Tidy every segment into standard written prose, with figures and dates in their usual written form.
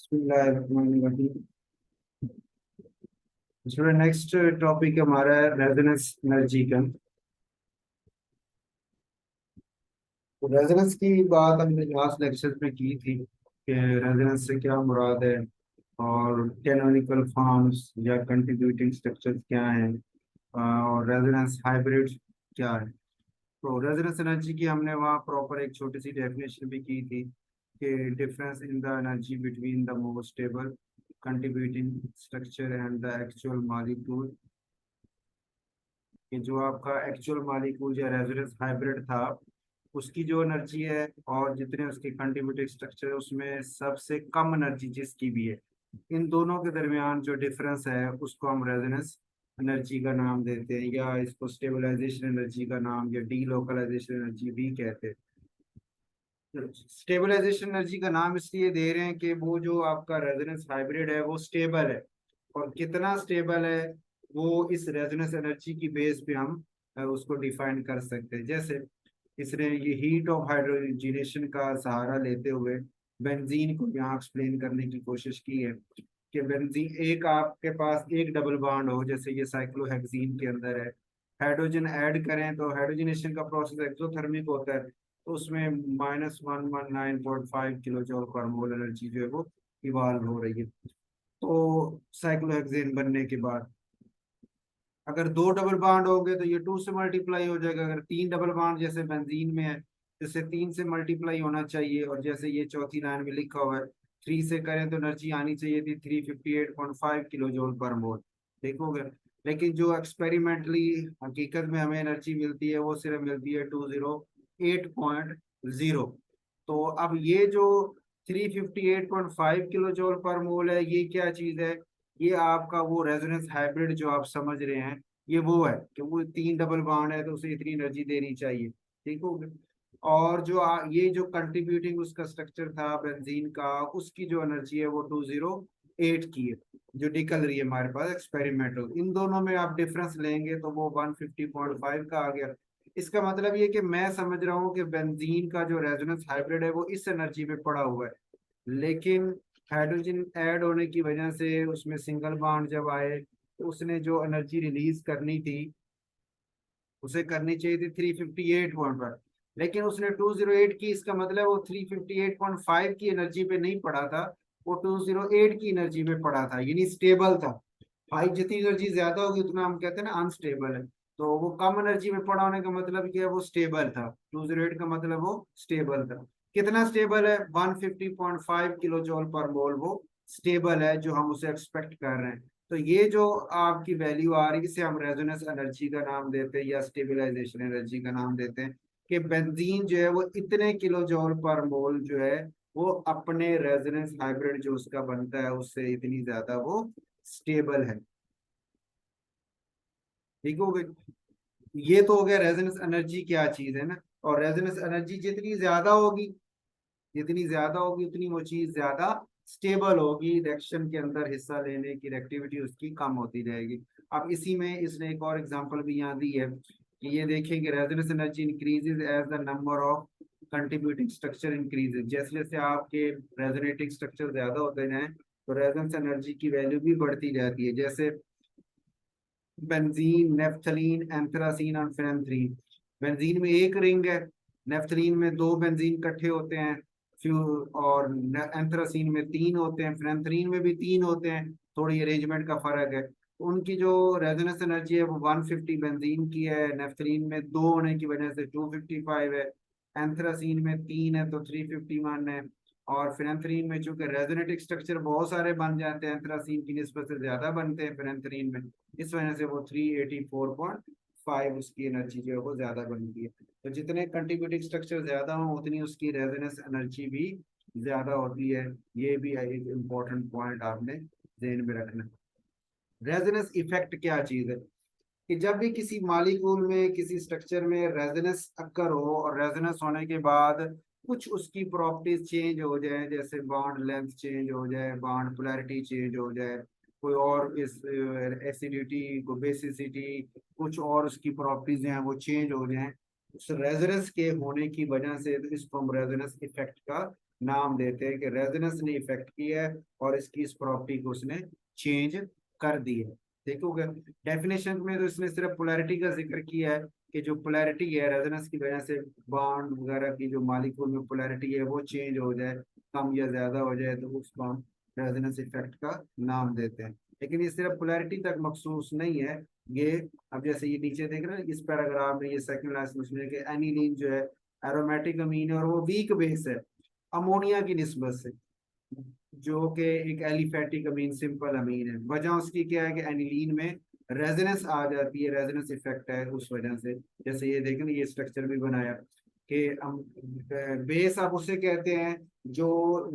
बिस्मिल्लाहिर्रहमानिर्रहीम। Student, next topic हमारा है रेजोनेंस एनर्जी का। तो रेजोनेंस की बात हमने लास्ट लेक्चर में की थी कि रेजोनेंस से क्या मुराद है और कैनोनिकल फॉर्म्स या कंट्रीब्यूटिंग स्ट्रक्चर्स क्या हैं, और रेजोनेंस हाइब्रिड क्या है। तो रेजोनेंस एनर्जी की हमने वहाँ प्रॉपर एक छोटी सी डेफिनेशन भी की थी कि difference in the energy between the most stable contributing structure and the actual molecule, कि जो आपका एक्चुअल मॉलिक्यूल या रेजोनेंस हाइब्रिड था उसकी जो एनर्जी है और जितने उसके कंट्रीब्यूटिव स्ट्रक्चर है उसमें सबसे कम एनर्जी जिसकी भी है, इन दोनों के दरमियान जो डिफरेंस है उसको हम रेजोनेंस एनर्जी का नाम देते हैं, या इसको स्टेबलाइजेशन एनर्जी का नाम या डी लोकलाइजेशन एनर्जी भी कहते हैं। स्टेबलाइजेशन एनर्जी का नाम इसलिए दे रहे हैं कि वो जो आपका रेजोनेंस हाइब्रिड है वो स्टेबल है, और कितना स्टेबल है वो इस रेजोनेंस एनर्जी की बेस पे हम उसको डिफाइन कर सकते हैं। जैसे इसने ये हीट ऑफ हाइड्रोजनेशन का सहारा लेते हुए बेंजीन को यहाँ एक्सप्लेन करने की कोशिश की है कि बेंजीन, एक आपके पास एक डबल बॉन्ड हो, जैसे ये साइक्लोहेक्सीन के अंदर है, हाइड्रोजन ऐड करें तो हाइड्रोजनेशन का प्रोसेस एक्सोथर्मिक होता है, तो उसमें -119.5 किलो जूल पर मोल एनर्जी जो है वो इवाल्व हो रही है। तो साइक्लोहेक्सेन बनने के बाद अगर दो डबल बॉन्ड होंगे तो ये टू से मल्टीप्लाई हो जाएगा, अगर तीन डबल बॉन्ड जैसे बेंजीन में है जैसे तीन से मल्टीप्लाई होना चाहिए, और जैसे ये चौथी लाइन में लिखा हुआ है थ्री से करें तो एनर्जी आनी चाहिए थी 358.5 किलो जूल पर मोल, देखोगे। लेकिन जो एक्सपेरिमेंटली हकीकत में हमें एनर्जी मिलती है वो सिर्फ मिलती है 208.0। तो अब ये जो 358.5 किलो जूल पर मोल है ये क्या चीज है, ये आपका वो रेजोनेंस हाइब्रिड जो आप समझ रहे हैं ये वो है कि वो तीन डबल बॉन्ड है तो उसे इतनी एनर्जी देनी चाहिए, ठीक हो गया। और जो ये जो कंट्रीब्यूटिंग उसका स्ट्रक्चर था बेंजीन का, उसकी जो एनर्जी है वो 208 की है जो निकल रही है हमारे पास एक्सपेरिमेंटल। इन दोनों में आप डिफरेंस लेंगे तो वो 150.5 का आ गया। इसका मतलब ये कि मैं समझ रहा हूँ कि बेंजीन का जो रेजोनेंस हाइब्रिड है वो इस एनर्जी पे पड़ा हुआ है, लेकिन हाइड्रोजन ऐड होने की वजह से उसमें सिंगल बॉन्ड जब आए तो उसने जो एनर्जी रिलीज करनी थी उसे करनी चाहिए थी 358.5, लेकिन उसने 208 की, इसका मतलब वो 358.5 की एनर्जी पे नहीं पड़ा था, वो 208 की एनर्जी पे पड़ा था, यानी स्टेबल था। हाई जितनी एनर्जी ज्यादा होगी उतना हम कहते हैं ना अनस्टेबल है, तो वो कम एनर्जी में पड़ा होने का मतलब क्या है, वो स्टेबल था। 208 का मतलब वो स्टेबल था। कितना स्टेबल है, 150.5 किलो जूल पर मोल वो स्टेबल है जो हम उसे एक्सपेक्ट कर रहे हैं। तो ये जो आपकी वैल्यू आ रही है इसे हम रेजोनेंस एनर्जी का नाम देते हैं या स्टेबलाइजेशन एनर्जी का नाम देते हैं, कि बेंजीन जो है वो इतने किलो जूल पर मोल जो है वो अपने रेजोनेंस हाइब्रिड जो उसका बनता है उससे इतनी ज्यादा वो स्टेबल है, ठीक हो गई। ये तो हो गया रेजोनेंस एनर्जी क्या चीज है ना। और रेजोनेंस एनर्जी जितनी ज्यादा होगी उतनी वो चीज ज्यादा स्टेबल होगी, रिएक्शन के अंदर हिस्सा लेने की एक्टिविटी उसकी कम होती जाएगी। अब इसी में इसने एक और एग्जांपल भी यहाँ दी है कि ये देखेंगे resonance energy increases as the number of contributing structure increases, जैसे जैसे आपके रेजोनेटिंग स्ट्रक्चर ज्यादा होते जाएं तो रेजोनेंस एनर्जी की वैल्यू भी बढ़ती जाती है। जैसे बेंजीन, नेफ्थलीन, एंथ्रासीन और फेनेंथ्रीन। बेंजीन में एक रिंग है, नेफ्थलीन में दो बेंजीन इकट्ठे होते हैं, फ्यू और एंथ्रासीन में तीन होते हैं, फेनेंथ्रीन में भी तीन होते हैं, थोड़ी अरेंजमेंट का फर्क है। उनकी जो रेजोनेंस एनर्जी है वो 150 बेंजीन की है, नेफ्थलीन में दो होने की वजह से 255 है, एंथ्रासीन में तीन है तो 351 है, और फेनेंथ्रीन में चूंकि रेजोनेटिक स्ट्रक्चर बहुत सारे बन जाते हैं एंथ्रासीन की निस्बत से ज्यादा बनते हैं फेनेंथ्रीन में, इस वजह से वो 384.5 उसकी एनर्जी जो है वो ज्यादा बनती है। तो जितने कंट्रीब्यूटिंग स्ट्रक्चर ज्यादा हो उतनी उसकी रेजोनेंस एनर्जी भी ज्यादा होती है। ये भी है एक इम्पोर्टेंट पॉइंट आपने ध्यान में रखना। रेजोनेंस इफेक्ट क्या चीज है, कि जब भी किसी मॉलिक्यूल में किसी स्ट्रक्चर में रेजोनेंस अक्कर हो और रेजोनेंस होने के बाद कुछ उसकी प्रॉपर्टीज चेंज हो जाए, जैसे बॉन्ड लेंथ चेंज हो जाए, बॉन्ड पोलैरिटी चेंज हो जाए, कोई और इस एसिडिटी को बेसिसिटी कुछ और उसकी प्रॉपर्टीज हैं वो चेंज हो जाए, उस रेजोनेंस के होने की वजह से तो इसको हम रेजोनेंस इफेक्ट का नाम देते हैं कि रेजोनेंस ने इफेक्ट किया है और इसकी इस प्रॉपर्टी को उसने चेंज कर दी है। देखोगे डेफिनेशन में तो इसने सिर्फ पोलैरिटी का जिक्र किया है कि जो पोलैरिटी है रेजोनेंस की वजह से बॉन्ड वगैरह की जो मॉलिक्यूल में पोलैरिटी है वो चेंज हो जाए, कम या ज्यादा हो जाए, तो उसको हम रेजोनेंस इफेक्ट का नाम देते हैं। लेकिन ये सिर्फ पोलैरिटी तक मखसूस नहीं है। ये अब जैसे ये नीचे देख रहे हैं इस पैराग्राफ में, ये सेकंड लास्ट में उसमें कि एनिलीन जो है एरोमेटिक अमीन है और वो वीक बेस है अमोनिया की निस्बत से, जो कि एक एलिफेटिक अमीन सिंपल अमीन है। वजह उसकी क्या है कि एनिलीन में रेजोनेंस आ जाती है, रेजोनेंस इफेक्ट है उस वजह से। जैसे ये देखें ये स्ट्रक्चर भी बनाया कि हम बेस आप उसे कहते हैं जो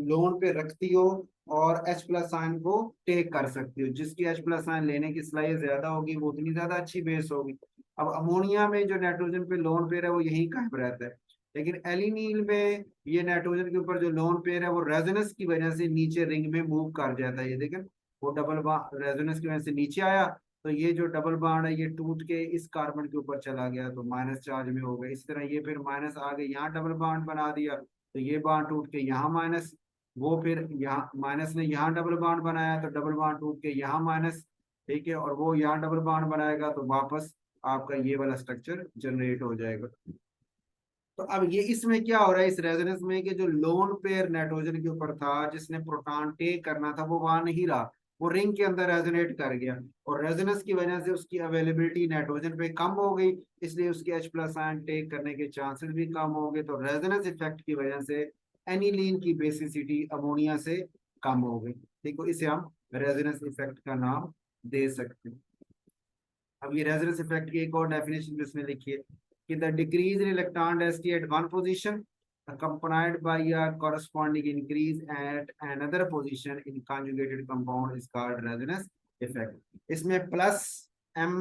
लोन पे रखती हो और H प्लस आयन को टेक कर सकती हो। जिसकी H प्लस आयन लेने की सलाहियत ज्यादा होगी वो उतनी ज्यादा अच्छी बेस होगी। अब अमोनिया में जो नाइट्रोजन पे लोन पेयर है वो यही कायम रहता है, लेकिन एलिनील में ये नाइट्रोजन के ऊपर जो लोन पेयर है वो रेजोनेंस की वजह से नीचे रिंग में मूव कर जाता है। ये देखें वो डबल बॉन्ड रेजोनेंस की वजह से नीचे आया, तो ये जो डबल बॉन्ड है ये टूट के इस कार्बन के ऊपर चला गया तो माइनस चार्ज में हो गया। इस तरह ये फिर माइनस आगे यहाँ डबल बॉन्ड बना दिया तो ये बॉन्ड टूट के यहाँ माइनस, वो फिर यहाँ माइनस ने यहाँ डबल बॉन्ड बनाया तो डबल बॉन्ड टूट के यहाँ माइनस, ठीक है, और वो यहाँ डबल बॉन्ड बनाएगा तो वापस आपका ये वाला स्ट्रक्चर जनरेट हो जाएगा। तो अब ये इसमें क्या हो रहा है इस रेजोनेंस में कि जो लोन पेयर नाइट्रोजन के ऊपर था जिसने प्रोटॉन टेक करना था वो वहां नहीं रहा, वो रिंग के अंदर रेजोनेट कर गया और रेजोनेंस की वजह से उसकी अवेलेबिलिटी नाइट्रोजन पे कम हो गई, इसलिए उसके H प्लस आयन टेक करने के चांसेस भी कम हो गए। तो रेजोनेंस इफेक्ट की वजह से एनिलीन की बेसिसिटी अमोनिया से कम हो गई। ठीक है, इसे हम रेजोनेंस इफेक्ट का नाम दे सकते हैं। अब ये रेजोनेंस इफेक्ट की एक और डेफिनेशन भी उसने लिखी है कि the decrease in electron density at one position accompanied by a corresponding increase at another position in conjugated compound is called resonance effect। इसमें प्लस m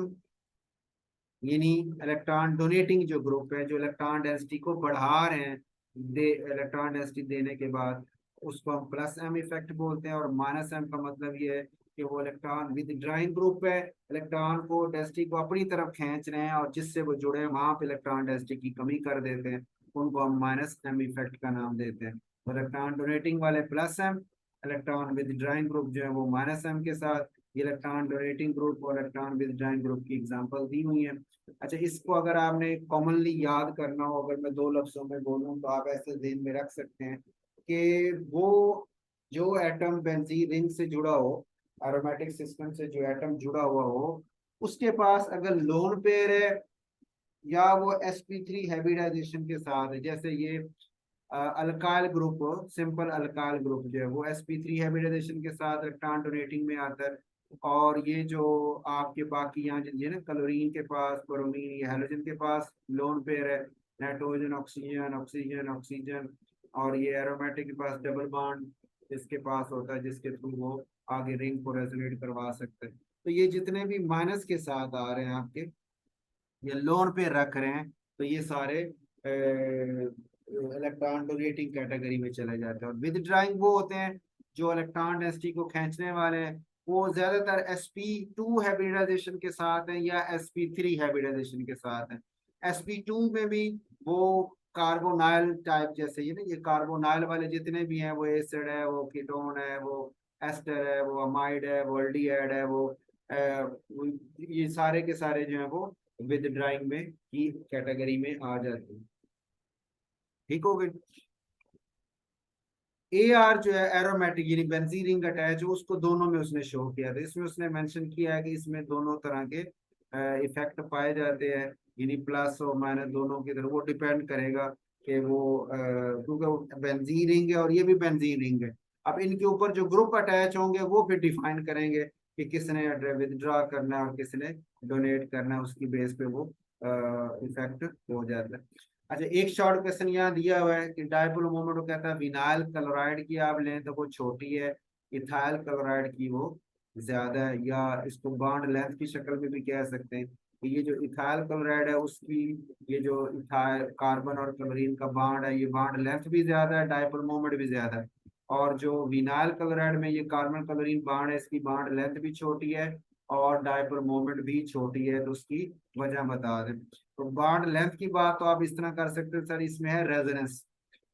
यानी इलेक्ट्रॉन डोनेटिंग जो ग्रुप है जो इलेक्ट्रॉन डेंसिटी को बढ़ा रहे हैं, इलेक्ट्रॉन डेंसिटी देने के बाद उसको हम प्लस एम इफेक्ट बोलते हैं। और माइनस एम का मतलब ये है कि वो इलेक्ट्रॉन विद ड्राइंग ग्रुप है, इलेक्ट्रॉन को डेंसिटी को अपनी तरफ खींच रहे हैं और जिससे वो जुड़े हैं वहां पे इलेक्ट्रॉन डेंसिटी की कमी कर देते हैं, उनको हम माइनस एम इफेक्ट का नाम देते हैं। तो इलेक्ट्रॉन डोनेटिंग वाले plus M, electron withdrawing group जो है वो माइनस एम के साथ। ये इलेक्ट्रॉन डोनेटिंग ग्रुप और इलेक्ट्रॉन विद ड्राइंग ग्रुप की एग्जांपल दी हुई है। अच्छा, इसको अगर आपने कॉमनली याद करना हो, अगर मैं दो लफ्जों में बोलूं तो आप ऐसे ध्यान में रख सकते हैं कि वो जो एटम बेंजीन रिंग से जुड़ा हो, एरोमेटिक सिस्टम से जो एटम जुड़ा हुआ हो, उसके पास अगर लोन पेयर है या वो sp3 हाइब्रिडाइजेशन के साथ है, जैसे ये alkyl group, simple alkyl group जो है वो sp3 हाइब्रिडाइजेशन के साथ इलेक्ट्रॉन डोनेटिंग में आता है। और ये जो आपके बाकी यहाँ जिन ना क्लोरीन के पास, ब्रोमीन या हैलोजन के पास लोन पेयर है, नाइट्रोजन ऑक्सीजन ऑक्सीजन ऑक्सीजन, और ये एरोमेटिक के पास डबल बॉन्ड इसके पास होता है जिसके थ्रू वो आगे रिंग को रेजोनेट करवा सकते हैं। तो ये जितने भी माइनस के साथ आ रहे हैं आपके, ये लोन पे रख रहे हैं, तो ये सारे इलेक्ट्रॉन डोनेटिंग कैटेगरी में चले जाते हैं। और विद ड्राइंग वो होते हैं जो इलेक्ट्रॉन डेंसिटी को खींचने वाले हैं, वो ज्यादातर sp2 हाइब्रिडाइजेशन के साथ हैं या sp3 हाइब्रिडाइजेशन के साथ हैं। sp2 में भी वो कार्बोनाइल टाइप, जैसे ये ना ये कार्बोनाइल वाले जितने भी हैं, वो एसिड है, वो कीटोन है, वो एस्टर है, वो अमाइड है, वो एल्डिहाइड है, ये सारे के सारे जो है वो विद ड्राइंग में की कैटेगरी में आ जाते हैं। ठीक हो गई। ए आर जो है एरोमेटिक यानी बेंजीन रिंग अटैच हो, उसको दोनों में उसने शो किया था। इसमें उसने मेंशन किया है कि इसमें दोनों तरह के इफेक्ट पाए जाते हैं, यानी प्लस और माइनस दोनों की तरफ। वो डिपेंड करेगा कि वो क्योंकि बेंजीन रिंग है और ये भी बेंजीन रिंग है। अब इनके ऊपर जो ग्रुप अटैच होंगे वो फिर डिफाइन करेंगे कि किसने विदड्रॉ करना है और किसने डोनेट करना है, उसकी बेस पे वो इफेक्ट हो जाता है। अच्छा, एक शॉर्ट क्वेश्चन यहाँ दिया हुआ है कि डायपोल मोमेंट, वो कहता है विनाइल क्लोराइड की आप लें तो वो छोटी है, इथाइल क्लोराइड की वो ज्यादा है, या इसको बॉन्ड लेंथ की शक्ल में भी कह सकते हैं कि ये जो इथाइल क्लोराइड है उसकी ये जो इथाइल कार्बन और क्लोरीन का बॉन्ड है, ये बॉन्ड लेंथ भी ज्यादा है, डायपोल मोमेंट भी ज्यादा है। और जो विनाइल क्लोराइड में ये कार्बन क्लोरीन बॉन्ड है, इसकी बॉन्ड लेंथ भी छोटी है और डायपोल मोमेंट भी छोटी है, तो उसकी वजह बता दें। तो बॉन्ड लेंथ की बात तो आप इस तरह कर सकते हैं सर, इसमें है रेजोनेंस।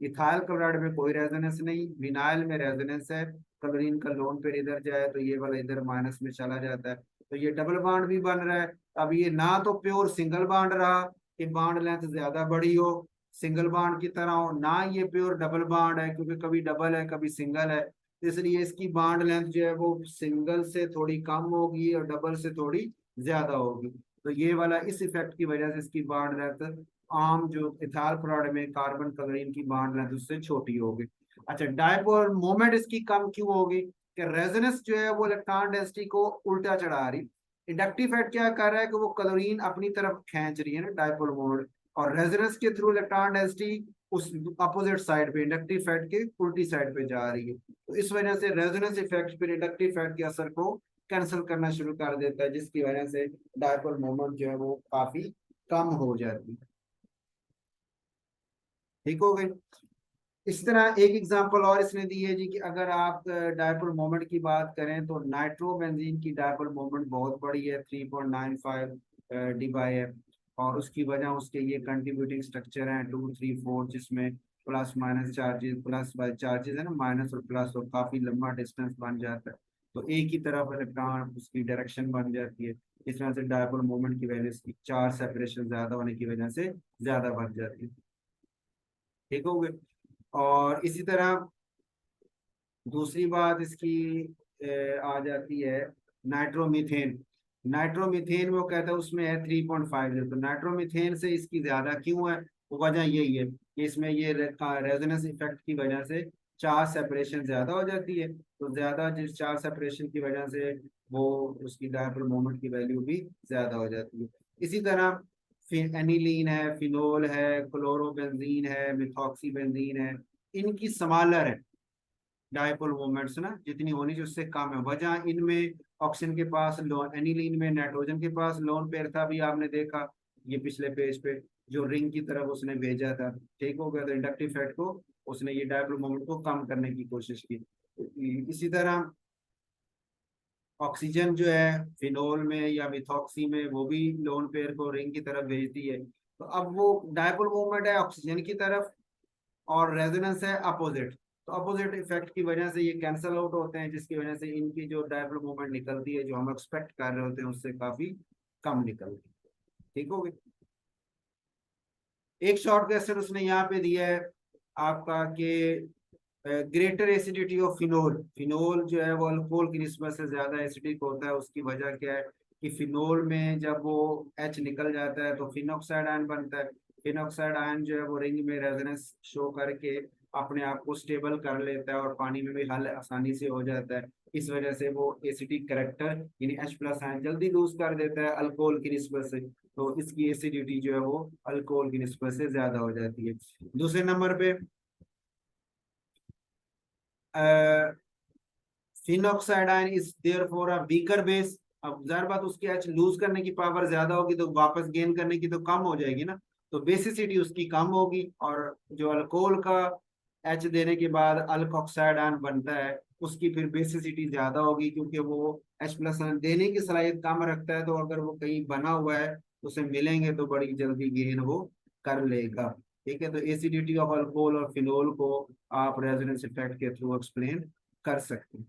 इथाइल क्लोराइड में कोई रेजोनेंस नहीं, विनाइल में रेजोनेंस है। क्लोरीन का लोन पेयर इधर जाए तो ये वाला इधर माइनस में चला जाता है, तो ये डबल बॉन्ड भी बन रहा है। अब ये ना तो प्योर सिंगल बॉन्ड रहा कि बॉन्ड लेंथ ज्यादा बड़ी हो, सिंगल बॉन्ड की तरह हो, ना ये प्योर डबल बॉन्ड है क्योंकि कभी डबल है कभी सिंगल है, तो इसलिए इसकी बॉन्ड लेंथ जो है वो सिंगल से थोड़ी कम होगी और डबल से थोड़ी ज्यादा होगी। तो ये वाला इस इफेक्ट की वजह से इसकी बॉन्ड लेंथ आम जो इथाइल क्लोराइड में कार्बन क्लोरीन की बॉन्ड लेंथ उससे छोटी होगी। अच्छा, डायपोल मोमेंट इसकी कम क्यों होगी? कि रेजोनेंस जो है वो इलेक्ट्रॉन डेंसिटी को उल्टा चढ़ा रही। इंडक्टिव इफेक्ट क्या कर रहा है कि वो क्लोरीन अपनी तरफ खींच रही है ना डायपोल मोमेंट, और रेजोनेंस के थ्रू इलेक्ट्रॉन डेंसिटी उस अपोजिट साइड पे इंडक्टिव इफेक्ट के उल्टी साइड पे जा रही है। तो इस वजह से रेजोनेंस इफेक्ट फिर इंडक्टिव इफेक्ट के असर को कैंसिल करना शुरू कर देता है, जिसकी वजह से डायपोल मोमेंट जो है वो काफी कम हो जाती है। ठीक हो गई। इस तरह एक एग्जांपल और इसने दी है जी कि अगर आप डायपोल मोमेंट की बात करें तो नाइट्रोबेंजीन की डायपोल मोमेंट बहुत बड़ी है, 3.95 डी बाई एफ। और उसकी वजह उसके ये कंट्रीब्यूटिंग स्ट्रक्चर हैं 2, 3, 4, जिसमें plus minus charges, plus by charges है ना, माइनस और प्लस, और काफी लंबा डिस्टेंस बन जाता है, तो एक ही तरफ इलेक्ट्रॉन उसकी डायरेक्शन बन जाती है। इस तरह से डायपोल मोमेंट की वजह से चार्ज सेपरेशन ज्यादा होने की वजह से ज्यादा बन जाती है। ठीक हो गए। और इसी तरह दूसरी बात इसकी आ जाती है नाइट्रोमीथेन। नाइट्रोमीथेन वो कहता है उसमें है 3.50, तो नाइट्रोमीथेन से इसकी ज्यादा क्यों है? वो वजह यही है कि इसमें ये रेजोनेंस इफेक्ट की वजह से चार्ज सेपरेशन ज्यादा हो जाती है, तो ज्यादा जिस चार्ज सेपरेशन की वजह से वो उसकी डायपोल मोमेंट की वैल्यू भी ज्यादा हो जाती है। इसी तरह फिर एनिलीन है, फिनोल है, क्लोरोबेंजीन है, मिथॉक्सी बेंजीन है, इनकी समालर है डायपोल मोमेंट्स ना, जितनी होनी चाहिए उससे कम है। वजह इनमें ऑक्सीजन के पास लोन, एनिलीन में नाइट्रोजन के पास लोन पेयर था, भी आपने देखा ये पिछले पेज पे, जो रिंग की तरफ उसने भेजा था। ठीक हो गया, तो इंडक्टिव इफेक्ट को उसने ये डायपोल मोमेंट को कम करने की कोशिश की। इसी तरह ऑक्सीजन जो है फिनोल में या मिथॉक्सी में वो भी लोन पेयर को रिंग की तरफ भेजती है, तो अब वो डायपोल मोमेंट है ऑक्सीजन की तरफ और रेजोनेंस है अपोजिट, तो अपोजिट इफेक्ट की वजह से ये कैंसल आउट होते हैं, जिसकी वजह से इनकी जो डायपोल मोमेंट निकलती है जो हम एक्सपेक्ट कर रहे होते हैं उससे काफी कम निकलती है। ठीक हो गई। एक शॉर्ट क्वेश्चन उसने यहाँ पे दिया है आपका कि greater acidity of phenol. Phenol जो है वो अल्कोहल की निस्बत से ज्यादा एसिडिक होता है, उसकी वजह क्या है? कि फिनोल में जब वो एच निकल जाता है तो फिनॉक्साइड आयन बनता है। फिनॉक्साइड आयन जो है वो रिंग में रेजोनेंस शो करके अपने आप को स्टेबल कर लेता है और पानी में भी हल आसानी से हो जाता है। इस वजह से वो एसिडिक करेक्टर यानी H प्लस आयन जल्दी लूज कर देता है अल्कोहल की निस्बत से, तो इसकी एसिडिटी जो है वो अल्कोहल की निस्बत से ज्यादा हो जाती है। दूसरे नंबर पे phenoxide ion is therefore a weaker base. अब जाहिर बात उसकी एच लूज करने की पावर ज्यादा होगी तो वापस गेन करने की तो कम हो जाएगी ना, तो बेसिसिटी उसकी कम होगी, और जो अल्कोहल का एच देने के बाद अल्कोक्साइड आयन बनता है उसकी फिर बेसिसिटी ज्यादा होगी, क्योंकि वो H प्लस आयन देने की सलाहियत कम रखता है, तो अगर वो कहीं बना हुआ है तो उसे मिलेंगे तो बड़ी जल्दी गेन वो कर लेगा। ठीक है, तो एसिडिटी ऑफ अल्कोहल और फिनोल को आप रेजोनेंस इफेक्ट के थ्रू एक्सप्लेन कर सकते हैं।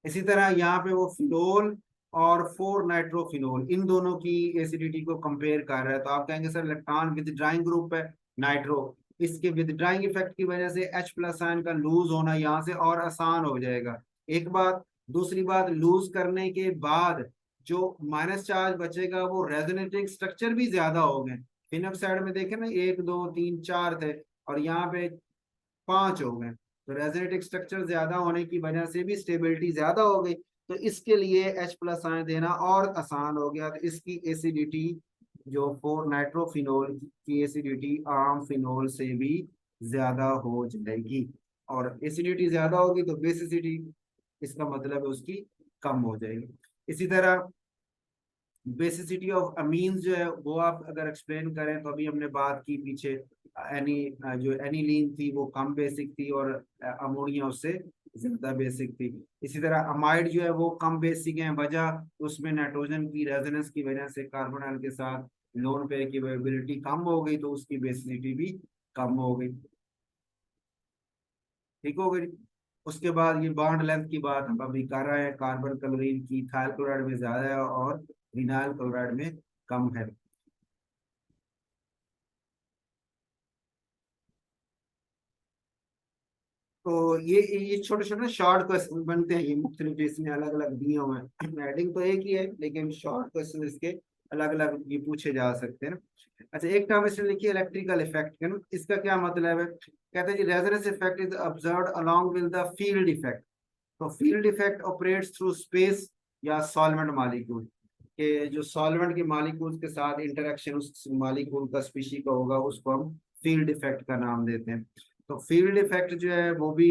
इसी तरह यहाँ पे वो फिनोल और 4 नाइट्रोफिनोल इन दोनों की एसिडिटी को कंपेयर कर रहा है, तो आप कहेंगे सर इलेक्ट्रॉन विदड्राइंग ग्रुप है नाइट्रो, इसके विदड्राइंग इफेक्ट की वजह से H प्लस आयन का लूज होना यहाँ से और आसान हो जाएगा। एक बात, दूसरी बात, लूज करने के बाद जो माइनस चार्ज बचेगा वो रेजोनेटिंग स्ट्रक्चर भी ज्यादा हो गए। फिनॉक्साइड में देखे ना 1, 2, 3, 4 थे और यहाँ पे 5 हो गए, तो रेजोनेटिव स्ट्रक्चर ज्यादा होने की वजह से भी स्टेबिलिटी ज्यादा हो गई, तो इसके लिए H प्लस आयन देना और आसान हो गया, तो इसकी एसिडिटी जो 4 नाइट्रोफिनोल की एसिडिटी आम फिनोल से भी ज्यादा हो जाएगी, और एसिडिटी ज्यादा होगी तो बेसिसिटी इसका मतलब है उसकी कम हो जाएगी। इसी तरह बेसिसिटी ऑफ अमीन्स जो है वो आप अगर एक्सप्लेन करें तो अभी हमने बात की पीछे, एनी जो एनिलीन थी वो कम बेसिक थी और अमोनिया उससे ज्यादा बेसिक थी। इसी तरह अमाइड जो है वो कम बेसिक है, वजह उसमें नाइट्रोजन की रेजोनेंस की वजह से कार्बोनल के साथ लोन पेयर की वेबिलिटी कम हो गई, तो उसकी बेसिसिटी भी कम हो गई। ठीक हो गई। उसके बाद ये बॉन्ड लेंथ की बात हम अभी कर रहे हैं, कार्बन क्लोरीन की इथाइल क्लोराइड में ज्यादा है और विनाइल क्लोराइड में कम है। तो ये छोटे छोटे शॉर्ट क्वेश्चन बनते हैं, ये मुख्तलिफ इसमें अलग अलग दिए हुए हैं, हेडिंग तो एक ही है लेकिन शॉर्ट क्वेश्चन इसके अलग अलग ये पूछे जा सकते हैं ना। अच्छा, एक टर्म इसमें लिखिए इलेक्ट्रिकल इफेक्ट का ना, इसका क्या मतलब है? कहते हैं जी resonance effect is observed along with the field effect. तो field effect operates through space या सॉल्वेंट मॉलिक्यूल, के जो सॉल्वेंट के मॉलिक्यूल्स के साथ इंटरेक्शन उस मॉलिक्यूल का स्पीशी का होगा, उसको हम फील्ड इफेक्ट का नाम देते हैं। तो फील्ड इफेक्ट जो है वो भी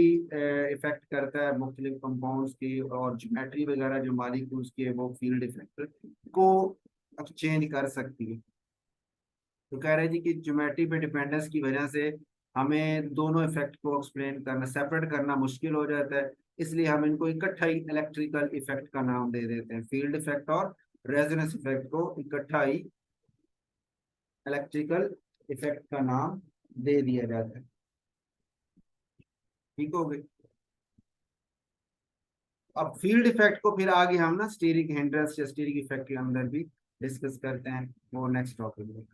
इफेक्ट करता है मुख्तलिफ कंपाउंड्स की, और ज्योमेट्री वगैरह जो मॉलिक्यूल्स की है वो फील्ड इफेक्ट को चेंज कर सकती है। तो कह रहे हैं जी कि ज्योमेट्री पे डिपेंडेंस की वजह से हमें दोनों इफेक्ट को एक्सप्लेन करना, सेपरेट करना मुश्किल हो जाता है, इसलिए हम इनको इकट्ठा ही इलेक्ट्रिकल इफेक्ट का नाम दे देते हैं। फील्ड इफेक्ट और रेजोनेंस इफेक्ट को इकट्ठा ही इलेक्ट्रिकल इफेक्ट का नाम दे दिया जाता है। ठीक हो गई। अब फील्ड इफेक्ट को फिर आगे हम ना स्टीरिक हिंड्रेंस या स्टीरिक इफेक्ट के अंदर भी डिस्कस करते हैं, वो नेक्स्ट टॉपिक में।